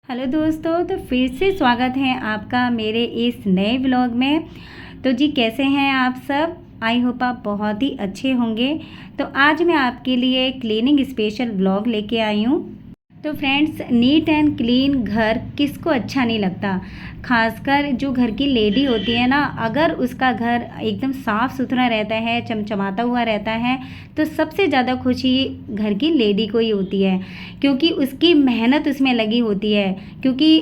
Hello दोस्तों, तो फिर से स्वागत है आपका मेरे इस नए व्लॉग में। तो जी कैसे हैं आप सब? आई होप आप बहुत ही अच्छे होंगे। तो आज मैं आपके लिए क्लीनिंग स्पेशल व्लॉग लेके आई हूँ। तो फ्रेंड्स, नीट एंड क्लीन घर किसको अच्छा नहीं लगता। खासकर जो घर की लेडी होती है ना, अगर उसका घर एकदम साफ़ सुथरा रहता है, चमचमाता हुआ रहता है, तो सबसे ज़्यादा खुशी घर की लेडी को ही होती है, क्योंकि उसकी मेहनत उसमें लगी होती है। क्योंकि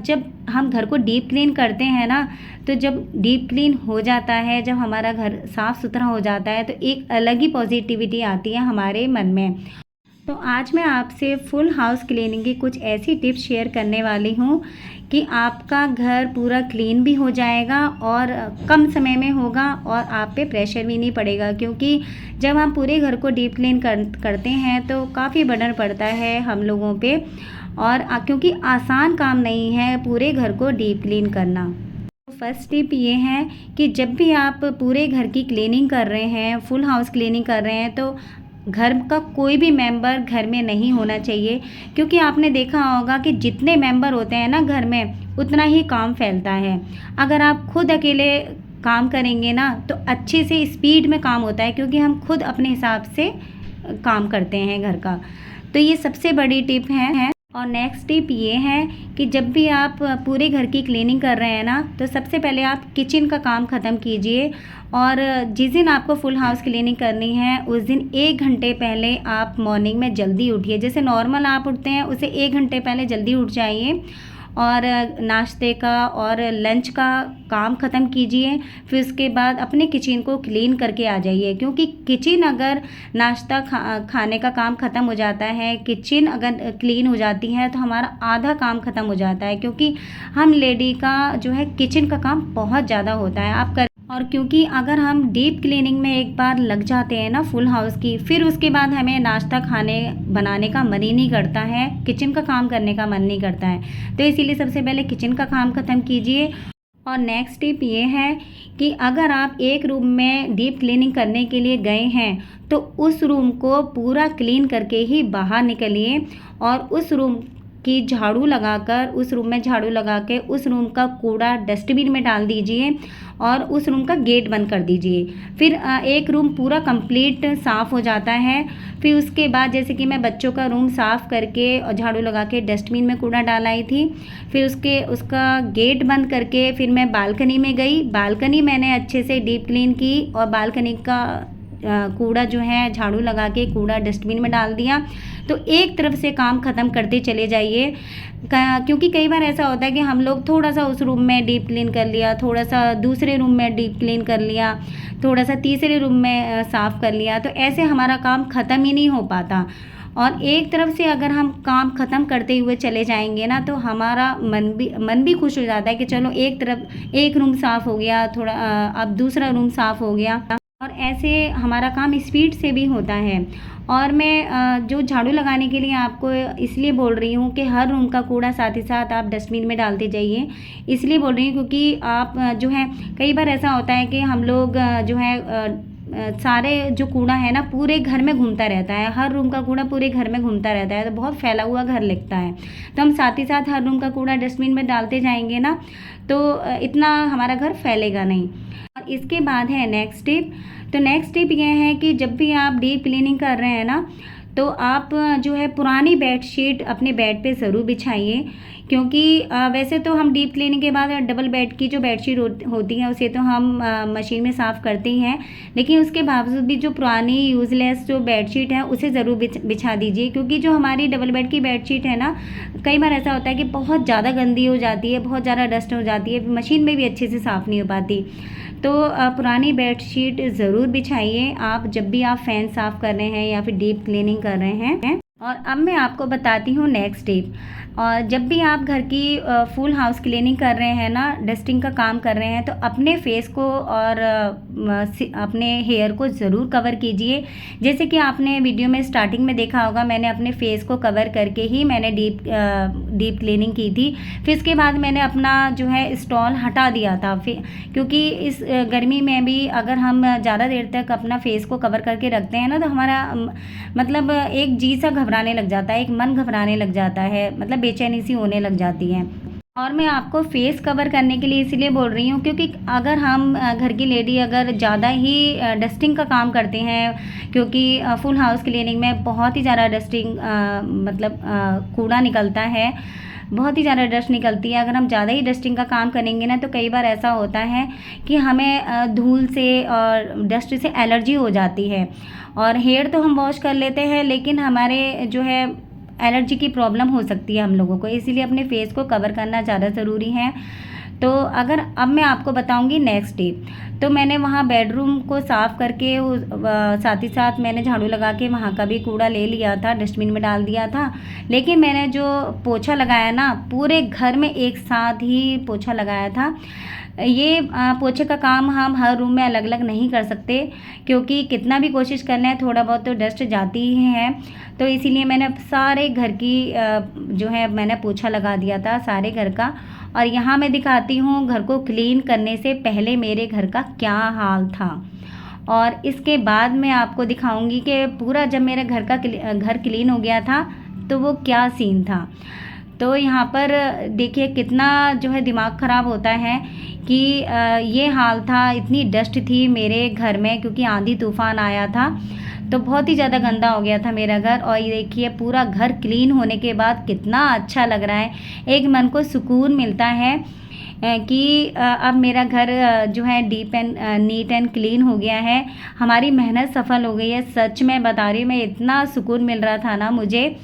जब हम घर को डीप क्लीन करते हैं ना, तो जब डीप क्लीन हो जाता है, जब हमारा घर साफ़ सुथरा हो जाता है, तो एक अलग ही पॉजिटिविटी आती है हमारे मन में। तो आज मैं आपसे फुल हाउस क्लीनिंग की कुछ ऐसी टिप्स शेयर करने वाली हूँ कि आपका घर पूरा क्लीन भी हो जाएगा और कम समय में होगा और आप पे प्रेशर भी नहीं पड़ेगा। क्योंकि जब हम पूरे घर को डीप क्लीन करते हैं तो काफ़ी बर्डन पड़ता है हम लोगों पे, और क्योंकि आसान काम नहीं है पूरे घर को डीप क्लीन करना। फर्स्ट टिप ये है कि जब भी आप पूरे घर की क्लीनिंग कर रहे हैं, फुल हाउस क्लीनिंग कर रहे हैं, तो घर का कोई भी मेंबर घर में नहीं होना चाहिए। क्योंकि आपने देखा होगा कि जितने मेंबर होते हैं ना घर में, उतना ही काम फैलता है। अगर आप खुद अकेले काम करेंगे ना, तो अच्छे से स्पीड में काम होता है, क्योंकि हम खुद अपने हिसाब से काम करते हैं घर का। तो ये सबसे बड़ी टिप है। और नेक्स्ट टिप ये है कि जब भी आप पूरे घर की क्लीनिंग कर रहे हैं ना, तो सबसे पहले आप किचन का काम ख़त्म कीजिए। और जिस दिन आपको फुल हाउस क्लीनिंग करनी है, उस दिन 1 घंटे पहले आप मॉर्निंग में जल्दी उठिए। जैसे नॉर्मल आप उठते हैं, उसे 1 घंटे पहले जल्दी उठ जाइए और नाश्ते का और लंच का काम ख़त्म कीजिए। फिर उसके बाद अपने किचन को क्लीन करके आ जाइए। क्योंकि किचन अगर नाश्ता खाने का काम ख़त्म हो जाता है, किचन अगर क्लीन हो जाती है, तो हमारा आधा काम ख़त्म हो जाता है। क्योंकि हम लेडी का जो है किचन का काम बहुत ज़्यादा होता है। आप कर और क्योंकि अगर हम डीप क्लीनिंग में एक बार लग जाते हैं ना फुल हाउस की, फिर उसके बाद हमें नाश्ता खाने बनाने का मन ही नहीं करता है, किचन का काम करने का मन नहीं करता है। तो इसीलिए सबसे पहले किचन का काम ख़त्म कीजिए। और नेक्स्ट टिप ये है कि अगर आप एक रूम में डीप क्लीनिंग करने के लिए गए हैं, तो उस रूम को पूरा क्लीन करके ही बाहर निकलिए। और उस रूम की झाड़ू लगाकर, उस रूम में झाड़ू लगा के उस रूम का कूड़ा डस्टबिन में डाल दीजिए और उस रूम का गेट बंद कर दीजिए। फिर एक रूम पूरा कंप्लीट साफ़ हो जाता है। फिर उसके बाद जैसे कि मैं बच्चों का रूम साफ़ करके और झाड़ू लगा के डस्टबिन में कूड़ा डाल आई थी, फिर उसका गेट बंद करके फिर मैं बालकनी में गई। बालकनी मैंने अच्छे से डीप क्लीन की और बालकनी का कूड़ा जो है झाड़ू लगा के कूड़ा डस्टबिन में डाल दिया। तो एक तरफ से काम ख़त्म करते चले जाइए। क्योंकि कई बार ऐसा होता है कि हम लोग थोड़ा सा उस रूम में डीप क्लीन कर लिया, थोड़ा सा दूसरे रूम में डीप क्लीन कर लिया, थोड़ा सा तीसरे रूम में साफ़ कर लिया, तो ऐसे हमारा काम ख़त्म ही नहीं हो पाता। और एक तरफ से अगर हम काम ख़त्म करते हुए चले जाएंगे ना, तो हमारा मन भी खुश हो जाता है कि चलो एक तरफ एक रूम साफ़ हो गया, थोड़ा अब दूसरा रूम साफ़ हो गया। और ऐसे हमारा काम स्पीड से भी होता है। और मैं जो झाड़ू लगाने के लिए आपको इसलिए बोल रही हूँ कि हर रूम का कूड़ा साथ ही साथ आप डस्टबिन में डालते जाइए। इसलिए बोल रही हूँ क्योंकि आप जो है, कई बार ऐसा होता है कि हम लोग जो है सारे जो कूड़ा है ना पूरे घर में घूमता रहता है, हर रूम का कूड़ा पूरे घर में घूमता रहता है, तो बहुत फैला हुआ घर लगता है। तो हम साथ ही साथ हर रूम का कूड़ा डस्टबिन में डालते जाएंगे ना, तो इतना हमारा घर फैलेगा नहीं। और इसके बाद है नेक्स्ट टिप। तो नेक्स्ट टिप ये है कि जब भी आप डीप क्लीनिंग कर रहे हैं ना, तो आप जो है पुरानी बेडशीट अपने बेड पे ज़रूर बिछाइए। क्योंकि वैसे तो हम डीप क्लीनिंग के बाद डबल बेड की जो बेडशीट होती है, उसे तो हम मशीन में साफ़ करते ही हैं, लेकिन उसके बावजूद भी जो पुरानी यूज़लेस जो बेडशीट है उसे ज़रूर बिछा दीजिए। क्योंकि जो हमारी डबल बेड की बेडशीट है ना, कई बार ऐसा होता है कि बहुत ज़्यादा गंदी हो जाती है, बहुत ज़्यादा डस्ट हो जाती है, मशीन में भी अच्छे से साफ़ नहीं हो पाती। तो पुरानी बेडशीट ज़रूर बिछाइए आप जब भी आप फ़ैन साफ़ कर रहे हैं या फिर डीप क्लीनिंग कर रहे हैं। और अब मैं आपको बताती हूँ नेक्स्ट टिप। और जब भी आप घर की फुल हाउस क्लीनिंग कर रहे हैं ना, डस्टिंग का काम कर रहे हैं, तो अपने फेस को और अपने हेयर को ज़रूर कवर कीजिए। जैसे कि आपने वीडियो में स्टार्टिंग में देखा होगा, मैंने अपने फेस को कवर करके ही मैंने डीप क्लीनिंग की थी। फिर इसके बाद मैंने अपना जो है स्टॉल हटा दिया था। फिर क्योंकि इस गर्मी में भी अगर हम ज़्यादा देर तक अपना फेस को कवर करके रखते हैं ना, तो हमारा मतलब एक जी सा घबराने लग जाता है, एक मन घबराने लग जाता है, मतलब बेचैनी सी होने लग जाती है। और मैं आपको फेस कवर करने के लिए इसलिए बोल रही हूँ क्योंकि अगर हम घर की लेडी अगर ज़्यादा ही डस्टिंग का काम करते हैं, क्योंकि फुल हाउस क्लीनिंग में बहुत ही ज़्यादा डस्टिंग मतलब कूड़ा निकलता है, बहुत ही ज़्यादा डस्ट निकलती है। अगर हम ज़्यादा ही डस्टिंग का काम करेंगे ना तो कई बार ऐसा होता है कि हमें धूल से और डस्ट से एलर्जी हो जाती है। और हेयर तो हम वॉश कर लेते हैं लेकिन हमारे जो है एलर्जी की प्रॉब्लम हो सकती है हम लोगों को, इसीलिए अपने फेस को कवर करना ज़्यादा ज़रूरी है। तो अगर अब मैं आपको बताऊंगी नेक्स्ट डे, तो मैंने वहाँ बेडरूम को साफ़ करके साथ ही साथ मैंने झाड़ू लगा के वहाँ का भी कूड़ा ले लिया था, डस्टबिन में डाल दिया था। लेकिन मैंने जो पोछा लगाया ना, पूरे घर में एक साथ ही पोछा लगाया था। ये पोछे का काम हम हर रूम में अलग अलग नहीं कर सकते, क्योंकि कितना भी कोशिश कर लें थोड़ा बहुत तो डस्ट जाती ही है। तो इसीलिए मैंने सारे घर की जो है मैंने पोछा लगा दिया था सारे घर का। और यहाँ मैं दिखाती हूँ घर को क्लीन करने से पहले मेरे घर का क्या हाल था, और इसके बाद मैं आपको दिखाऊंगी कि पूरा जब मेरा घर क्लीन हो गया था तो वो क्या सीन था। तो यहाँ पर देखिए कितना जो है दिमाग ख़राब होता है कि ये हाल था, इतनी डस्ट थी मेरे घर में क्योंकि आंधी तूफ़ान आया था, तो बहुत ही ज़्यादा गंदा हो गया था मेरा घर। और ये देखिए पूरा घर क्लीन होने के बाद कितना अच्छा लग रहा है, एक मन को सुकून मिलता है कि अब मेरा घर जो है नीट एंड क्लीन हो गया है, हमारी मेहनत सफल हो गई है। सच में बता रही हूँ मैं, इतना सुकून मिल रहा था ना मुझे।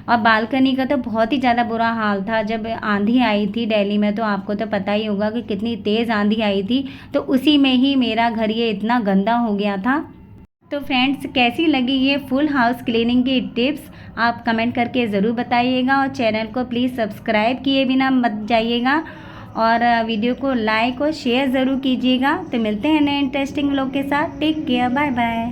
और बालकनी का तो बहुत ही ज़्यादा बुरा हाल था जब आंधी आई थी दिल्ली में, तो आपको तो पता ही होगा कि कितनी तेज़ आंधी आई थी, तो उसी में ही मेरा घर ये इतना गंदा हो गया था। तो फ्रेंड्स, कैसी लगी ये फुल हाउस क्लीनिंग की टिप्स, आप कमेंट करके ज़रूर बताइएगा। और चैनल को प्लीज़ सब्सक्राइब किए बिना मत जाइएगा, और वीडियो को लाइक और शेयर ज़रूर कीजिएगा। तो मिलते हैं नए इंटरेस्टिंग व्लॉग के साथ। Take care, bye bye.